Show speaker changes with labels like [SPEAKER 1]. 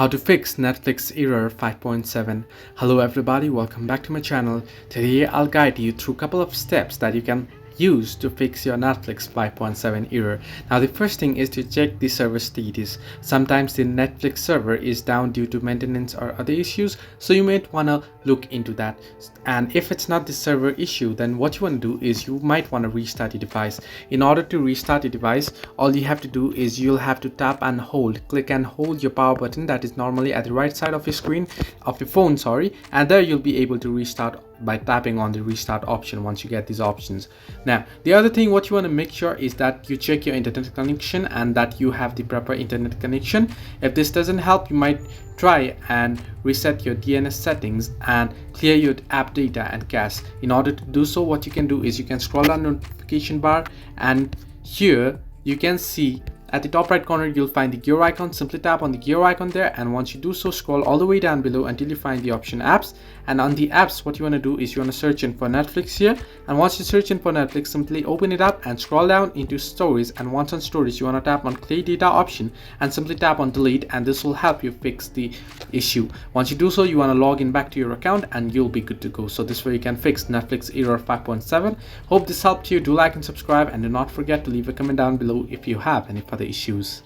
[SPEAKER 1] How to fix Netflix error 5.7. Hello everybody, welcome back to my channel. Today I'll guide you through a couple of steps that you can use to fix your Netflix 5.7 error. Now the first thing is to check the server status. Sometimes the Netflix server is down due to maintenance or other issues, so you might want to look into that. And if it's not the server issue, then what you want to do is you might want to restart your device. In order to restart your device, all you have to do is you'll have to tap and hold, click and hold your power button that is normally at the right side of your screen of your phone, and there you'll be able to restart by tapping on the restart option once you get these options. Now the other thing what you want to make sure is that you check your internet connection and that you have the proper internet connection. If this doesn't help, you might try and reset your DNS settings and clear your app data and cache. In order to do so, what you can do is you can scroll down the notification bar, and here you can see at the top right corner you'll find the gear icon. Simply tap on the gear icon there, and once you do so, scroll all the way down below until you find the option apps. And on the apps, what you want to do is you want to search in for Netflix here, and once you search in for Netflix, simply open it up and scroll down into stories, and once on stories you want to tap on clear data option and simply tap on delete, and this will help you fix the issue. Once you do so, you want to log in back to your account and you'll be good to go. So this way you can fix Netflix error 5.7. Hope this helped you. Do like and subscribe, and do not forget to leave a comment down below if you have any further issues.